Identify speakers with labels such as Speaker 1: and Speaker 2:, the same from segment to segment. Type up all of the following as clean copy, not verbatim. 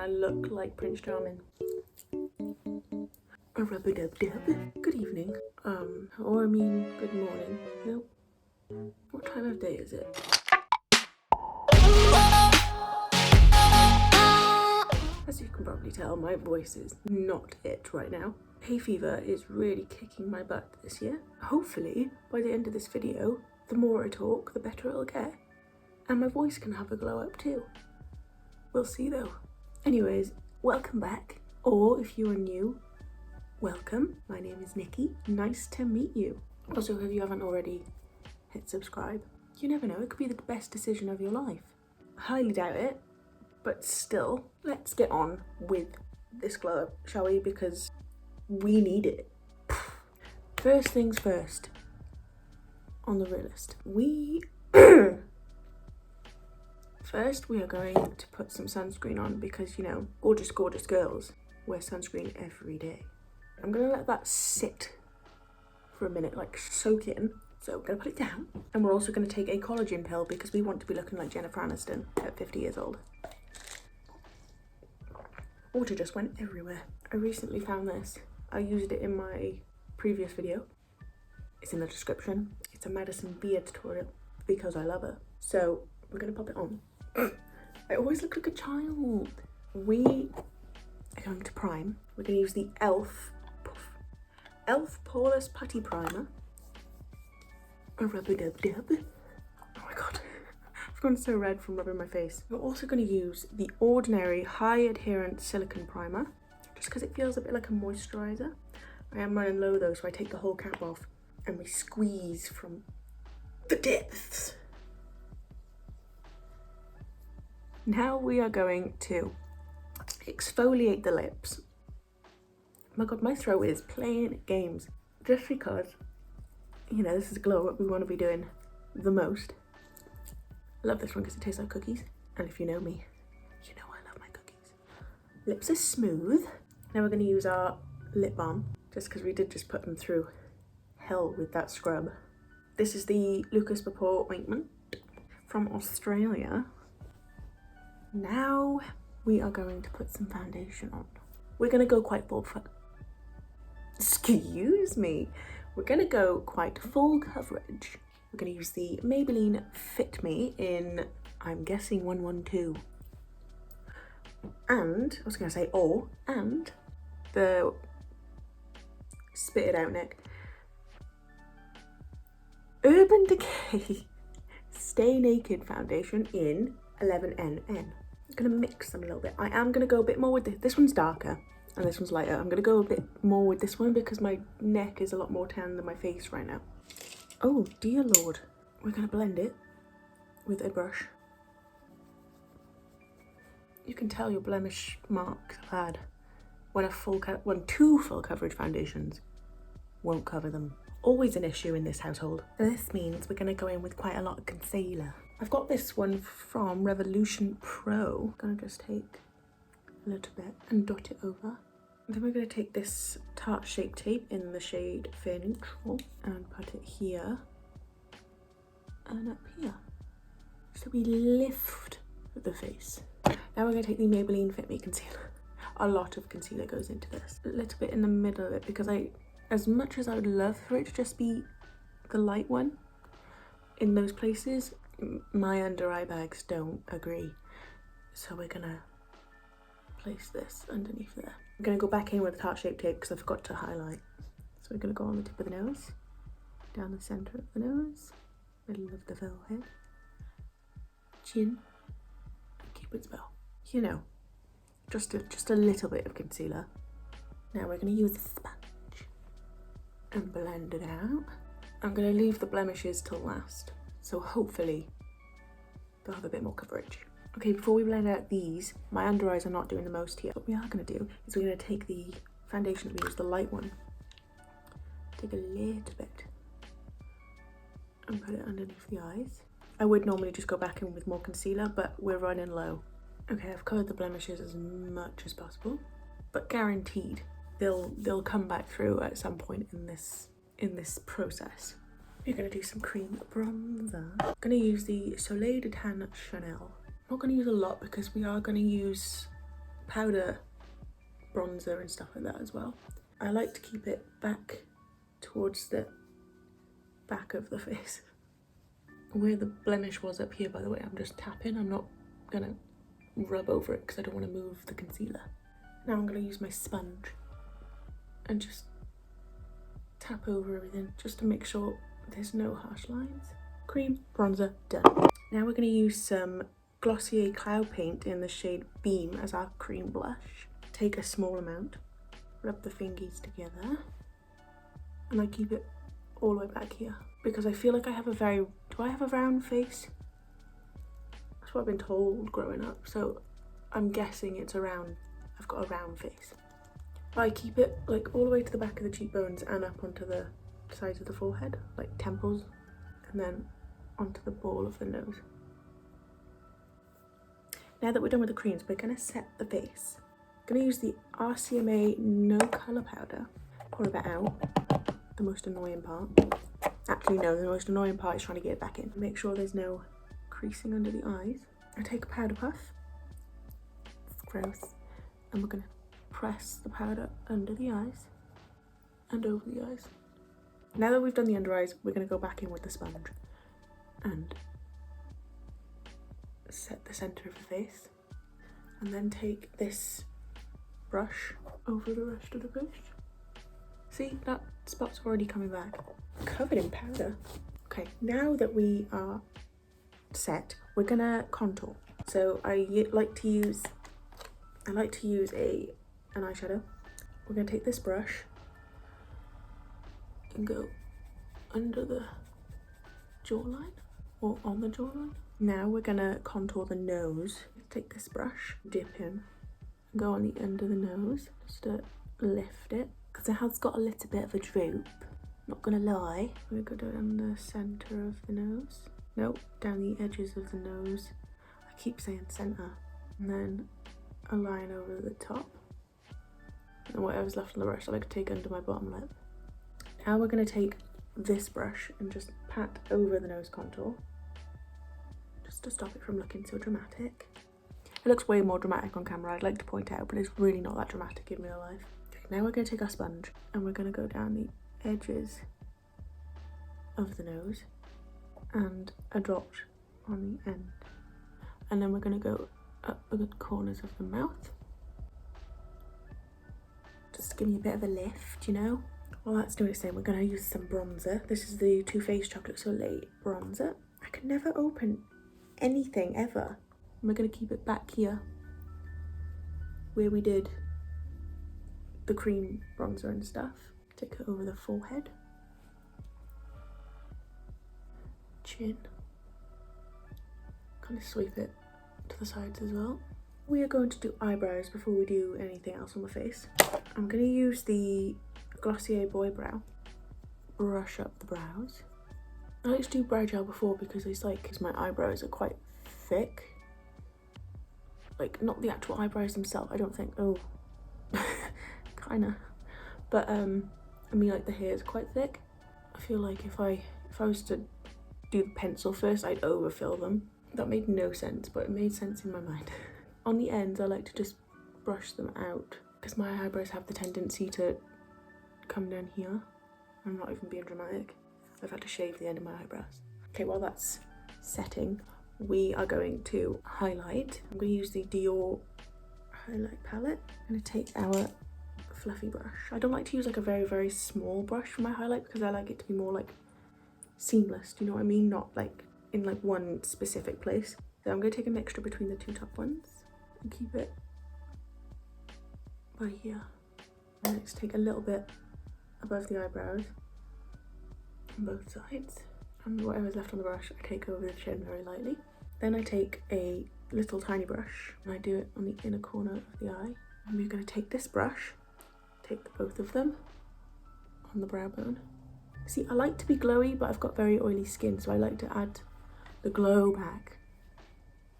Speaker 1: I look like Prince Charming. A rub-a-dub-dub. Good evening. Or I mean, good morning. Nope. What time of day is it? As you can probably tell, my voice is not it right now. Hay fever is really kicking my butt this year. Hopefully, by the end of this video, the more I talk, the better it'll get. And my voice can have a glow up too. We'll see though. Anyways, welcome back. Or if you are new, welcome. My name is Nikki. Nice to meet you. Also, if you haven't already, hit subscribe. You never know, it could be the best decision of your life. Highly doubt it, but still, let's get on with this glow up, shall we? Because we need it. First things first, on the realist, first we are going to put some sunscreen on because, you know, gorgeous girls wear sunscreen every day. I'm gonna let that sit for a minute, like soak in. So we're gonna put it down, and we're also gonna take a collagen pill because we want to be looking like Jennifer Aniston at 50 years old. Water just went everywhere. I recently found this. I used it in my previous video. It's in the description. It's a Madison Beer tutorial because I love her. So we're gonna pop it on. I always look like a child. We are going to prime. We're gonna use the Elf Poreless Putty Primer. A rub-a-dub-dub. Oh my god. I've gone so red from rubbing my face. We're also going to use the Ordinary High Adherent Silicone Primer, just because it feels a bit like a moisturiser. I am running low though, so I take the whole cap off and we squeeze from the depths. Now we are going to exfoliate the lips. Oh my god, my throat is playing games. Just because, you know, this is a glow up we want to be doing the most. I love this one because it tastes like cookies. And if you know me, you know I love my cookies. Lips are smooth. Now we're going to use our lip balm, just because we did just put them through hell with that scrub. This is the Lucas Papaw ointment from Australia. Now we are going to put some foundation on. We're going to go quite full. Excuse me. We're going to go quite full coverage. We're going to use the Maybelline Fit Me in, I'm guessing, 112. And, I was going to say and the spit it out, Nick. Urban Decay Stay Naked Foundation in 11NN. I'm going to mix them a little bit. I am going to go a bit more with this. This one's darker. And this one's lighter. I'm going to go a bit more with this one because my neck is a lot more tan than my face right now. Oh, dear Lord. We're going to blend it with a brush. You can tell your blemish marks are bad when two full coverage foundations won't cover them. Always an issue in this household. This means we're going to go in with quite a lot of concealer. I've got this one from Revolution Pro. I'm going to just take a little bit and dot it over. Then we're going to take this Tarte Shape Tape in the shade Fair Neutral and put it here and up here. So we lift the face. Now we're going to take the Maybelline Fit Me Concealer. A lot of concealer goes into this. A little bit in the middle of it because as much as I would love for it to just be the light one in those places, my under eye bags don't agree. So we're going to place this underneath there. I'm going to go back in with the Tarte Shape Tape because I forgot to highlight. So we're going to go on the tip of the nose, down the centre of the nose, middle of the forehead, chin, and Cupid's bow. You know, just a little bit of concealer. Now we're going to use a sponge and blend it out. I'm going to leave the blemishes till last, so hopefully they'll have a bit more coverage. Okay, before we blend out these, my under eyes are not doing the most here. What we are going to do is we're going to take the foundation that we use, the light one, take a little bit and put it underneath the eyes. I would normally just go back in with more concealer, but we're running low. Okay, I've covered the blemishes as much as possible, but guaranteed they'll come back through at some point in this process. We're going to do some cream bronzer. I'm going to use the Soleil de Tan Chanel. I'm not going to use a lot because we are going to use powder bronzer and stuff like that as well. I like to keep it back towards the back of the face. Where the blemish was up here, by the way, I'm just tapping. I'm not gonna rub over it because I don't want to move the concealer. Now I'm gonna use my sponge and just tap over everything just to make sure there's no harsh lines. Cream, bronzer, done. Now we're gonna use some Glossier Cloud Paint in the shade Beam as our cream blush. Take a small amount, rub the fingies together, and I keep it all the way back here because I feel like I have a very, do I have a round face? That's what I've been told growing up, so I'm guessing it's around, I've got a round face. But I keep it like all the way to the back of the cheekbones and up onto the sides of the forehead, like temples, and then onto the ball of the nose. Now that we're done with the creams, we're gonna set the face. I'm gonna use the RCMA No Colour Powder. Pour a bit out, the most annoying part. Actually no, the most annoying part is trying to get it back in. Make sure there's no creasing under the eyes. I take a powder puff, it's gross, and we're gonna press the powder under the eyes and over the eyes. Now that we've done the under eyes, we're gonna go back in with the sponge and set the center of the face, and then take this brush over the rest of the face. See, that spot's already coming back. Covered in powder. Okay, now that we are set, we're gonna contour. So I like to use an eyeshadow. We're gonna take this brush and go under the jawline or on the jawline. Now we're gonna contour the nose. Take this brush, dip in, go on the end of the nose, just to lift it, because it has got a little bit of a droop, not gonna lie. We're gonna go down the center of the nose. Nope, down the edges of the nose. I keep saying center. And then a line over the top. And whatever's left on the brush, I like to take under my bottom lip. Now we're gonna take this brush and just pat over the nose contour, just to stop it from looking so dramatic. It looks way more dramatic on camera, I'd like to point out, but it's really not that dramatic in real life. Okay, now we're gonna take our sponge and we're gonna go down the edges of the nose and a dot on the end. And then we're gonna go up the corners of the mouth, just to give me a bit of a lift, you know? While that's doing its thing, we're gonna use some bronzer. This is the Too Faced Chocolate Soleil bronzer. I could never open anything ever. And we're gonna keep it back here where we did the cream bronzer and stuff. Take it over the forehead, chin, kind of sweep it to the sides as well. We are going to do eyebrows before we do anything else on the face. I'm gonna use the Glossier Boy Brow, brush up the brows. I like to do brow gel before because it's like, because my eyebrows are quite thick. Like, not the actual eyebrows themselves, I don't think. Oh, kinda. But I mean, like, the hair is quite thick. I feel like if I was to do the pencil first, I'd overfill them. That made no sense, but it made sense in my mind. On the ends, I like to just brush them out because my eyebrows have the tendency to come down here. I'm not even being dramatic. I've had to shave the end of my eyebrows. Okay, while that's setting, we are going to highlight. I'm going to use the Dior highlight palette. I'm going to take our fluffy brush. I don't like to use like a very, very small brush for my highlight because I like it to be more like seamless, do you know what I mean? Not like in like one specific place. So I'm going to take a mixture between the two top ones and keep it by here. And let's take a little bit above the eyebrows on both sides. And whatever's left on the brush, I take over the chin very lightly. Then I take a little tiny brush and I do it on the inner corner of the eye. And we're going to take this brush, take both of them on the brow bone. See, I like to be glowy, but I've got very oily skin, so I like to add the glow back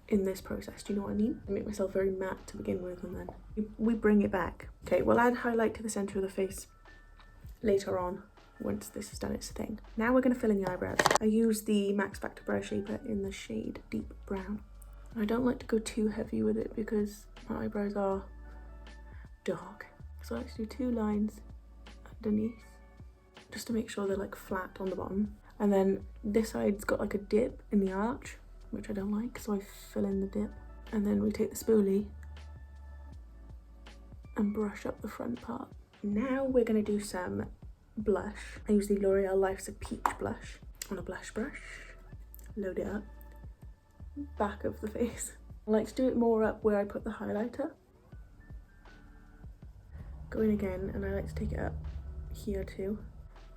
Speaker 1: in this process, do you know what I mean? I make myself very matte to begin with and then we bring it back. Okay, we'll add highlight to the centre of the face later on once this has done its thing. Now we're going to fill in the eyebrows. I use the Max Factor Brow Shaper in the shade Deep Brown. I don't like to go too heavy with it because my eyebrows are dark. So I like to do 2 lines underneath just to make sure they're like flat on the bottom. And then this side's got like a dip in the arch, which I don't like, so I fill in the dip. And then we take the spoolie and brush up the front part. Now we're gonna do some blush. I use the L'Oreal Life's a Peach blush on a blush brush. Load it up, back of the face. I like to do it more up where I put the highlighter. Go in again, and I like to take it up here too.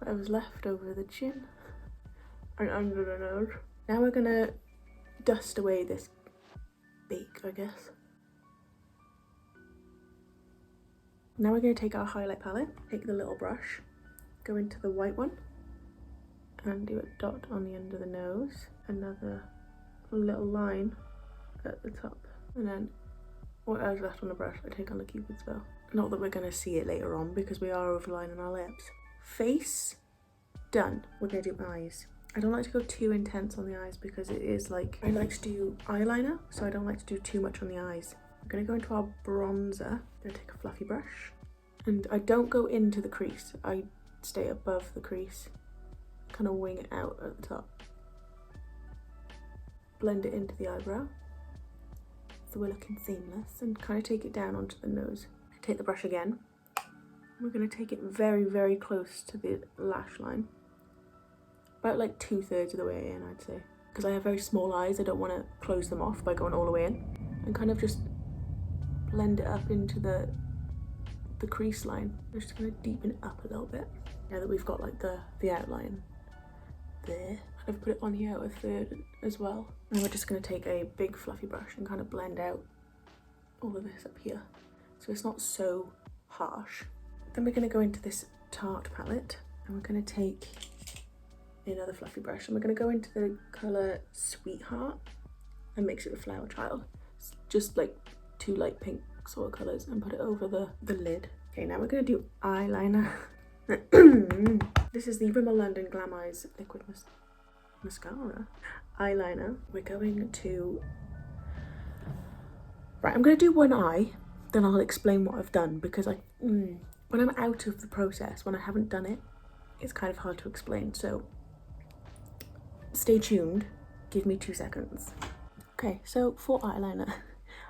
Speaker 1: Whatever's left over the chin and under the nose. Now we're gonna dust away this bake, I guess. Now we're going to take our highlight palette, take the little brush, go into the white one, and do a dot on the end of the nose, another little line at the top, and then whatever's left on the brush I take on the Cupid's bow. Not that we're going to see it later on because we are overlining our lips. Face, done. We're going to do eyes. I don't like to go too intense on the eyes because it is like, I like to do eyeliner, so I don't like to do too much on the eyes. We're going to go into our bronzer. I'm going to take a fluffy brush. And I don't go into the crease. I stay above the crease. Kind of wing it out at the top. Blend it into the eyebrow. So we're looking seamless. And kind of take it down onto the nose. Take the brush again. We're going to take it very, very close to the lash line. About like 2/3 of the way in, I'd say. Because I have very small eyes, I don't want to close them off by going all the way in. And kind of just blend it up into the crease line. I'm just going to deepen it up a little bit. Now that we've got like the outline there, I've put it on the outer third as well. And we're just going to take a big fluffy brush and kind of blend out all of this up here. So it's not so harsh. Then we're going to go into this Tarte palette and we're going to take another fluffy brush and we're going to go into the colour Sweetheart and mix it with Flower Child. It's just like 2 light pink sort of colours and put it over the lid. Okay, now we're going to do eyeliner. This is the Rimmel London Glam Eyes Liquid Mascara eyeliner. We're going to... Right, I'm going to do one eye, then I'll explain what I've done because when I'm out of the process, when I haven't done it, it's kind of hard to explain. So stay tuned, give me 2 seconds. Okay, so for eyeliner,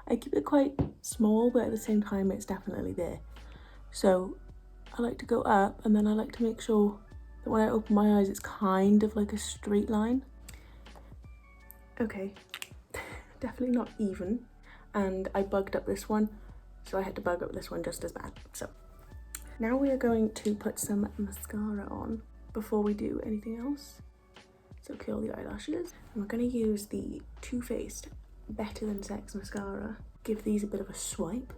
Speaker 1: I keep it quite small, but at the same time it's definitely there. So I like to go up and then I like to make sure that when I open my eyes it's kind of like a straight line. Okay, definitely not even. And I bugged up this one, so I had to bug up this one just as bad. So now we are going to put some mascara on before we do anything else. So curl the eyelashes. And we're going to use the Too Faced Better Than Sex mascara. Give these a bit of a swipe.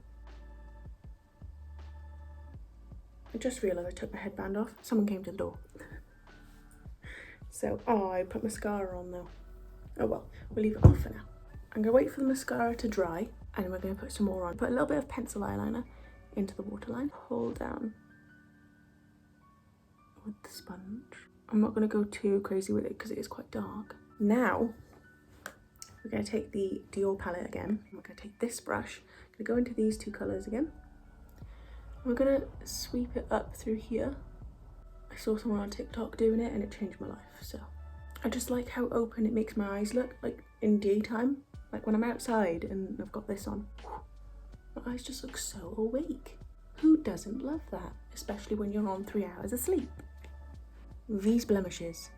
Speaker 1: I just realised I took my headband off. Someone came to the door. So, I put mascara on though. Oh well, we'll leave it off for now. I'm going to wait for the mascara to dry and then we're going to put some more on. Put a little bit of pencil eyeliner into the waterline. Pull down with the sponge. I'm not going to go too crazy with it because it is quite dark. Now, we're going to take the Dior palette again. We're going to take this brush. I'm going to go into these 2 colours again. We're going to sweep it up through here. I saw someone on TikTok doing it and it changed my life. So I just like how open it makes my eyes look, like in daytime. Like when I'm outside and I've got this on, my eyes just look so awake. Who doesn't love that? Especially when you're on 3 hours of sleep. These blemishes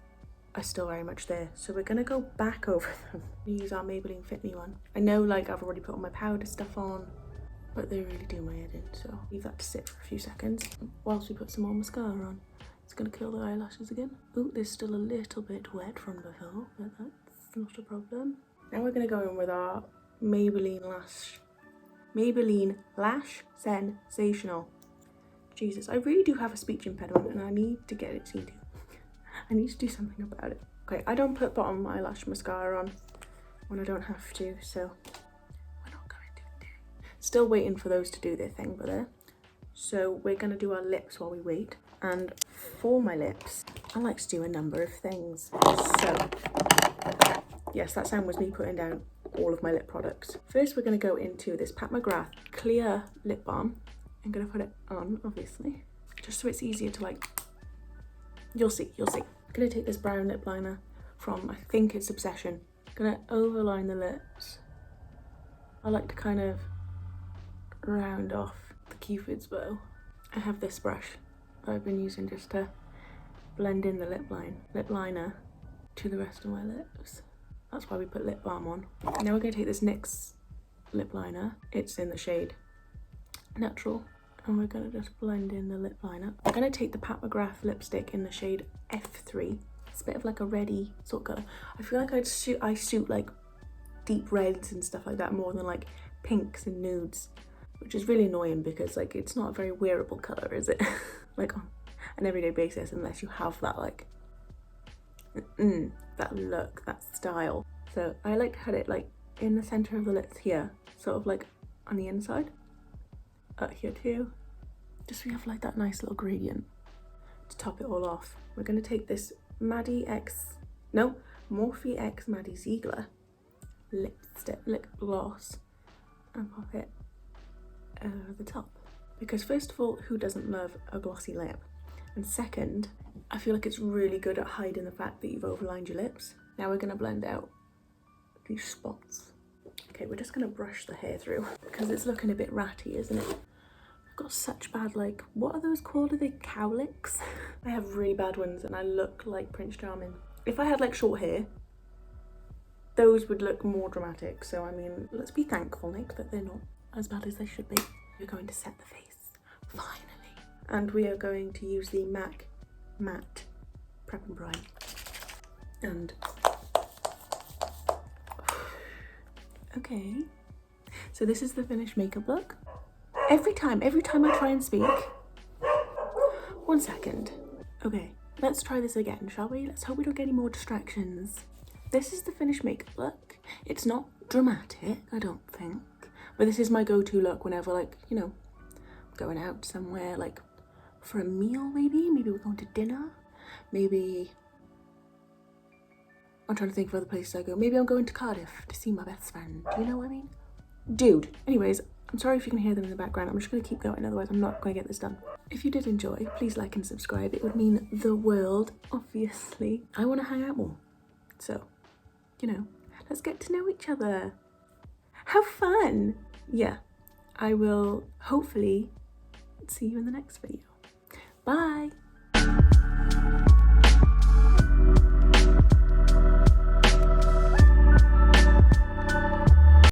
Speaker 1: are still very much there, so we're gonna go back over them. Use our Maybelline Fit Me one. I know like I've already put all my powder stuff on, but they really do my head in, so leave that to sit for a few seconds whilst we put some more mascara on. It's gonna curl the eyelashes again. Ooh, there's still a little bit wet from before, but that's not a problem. Now we're gonna go in with our Maybelline Lash Sensational. Jesus, I really do have a speech impediment and I need to get it seen to. I need to do something about it. Okay, I don't put bottom eyelash mascara on when I don't have to, so we're not going to do. Still waiting for those to do their thing, but there. So we're gonna do our lips while we wait. And for my lips, I like to do a number of things. So, yes, that sound was me putting down all of my lip products. First, we're going to go into this Pat McGrath clear lip balm. I'm going to put it on, obviously, just so it's easier to like, you'll see. I'm going to take this brown lip liner from, I think it's Obsession. I'm going to overline the lips. I like to kind of round off the Cupid's bow. I have this brush that I've been using just to blend in the lip liner to the rest of my lips. That's why we put lip balm on. Now we're going to take this NYX lip liner. It's in the shade Natural. And we're going to just blend in the lip liner. I'm going to take the Pat McGrath lipstick in the shade F3. It's a bit of like a reddy sort of colour. I feel like I suit like deep reds and stuff like that more than like pinks and nudes, which is really annoying because like it's not a very wearable colour, is it? Like on an everyday basis, unless you have that like that look, that style. So I like to have it like in the centre of the lips here, sort of like on the inside, up here too, just so we have like that nice little gradient to top it all off. We're going to take this Morphe X Maddie Ziegler lip gloss and pop it over the top. Because first of all, who doesn't love a glossy lip? And second, I feel like it's really good at hiding the fact that you've overlined your lips. Now we're going to blend out these spots. Okay, we're just going to brush the hair through because it's looking a bit ratty, isn't it? I've got such bad, like, what are those called? Are they cowlicks? I have really bad ones and I look like Prince Charming. If I had like short hair, those would look more dramatic. So I mean, let's be thankful, Nick, that they're not as bad as they should be. We're going to set the face, finally. And we are going to use the MAC Matte Prep and Prime. And okay, so this is the finished makeup look. Every time I try and speak, 1 second. Okay, let's try this again, shall we? Let's hope we don't get any more distractions. This is the finished makeup look. It's not dramatic, I don't think, but this is my go-to look whenever, like, you know, going out somewhere, like for a meal maybe we're going to dinner, maybe I'm trying to think of other places I go. Maybe I'm going to Cardiff to see my best friend. Do you know what I mean? Dude. Anyways, I'm sorry if you can hear them in the background. I'm just going to keep going, otherwise I'm not going to get this done. If you did enjoy, please like and subscribe. It would mean the world, obviously. I want to hang out more. So, you know, let's get to know each other. Have fun. Yeah, I will hopefully see you in the next video. Bye.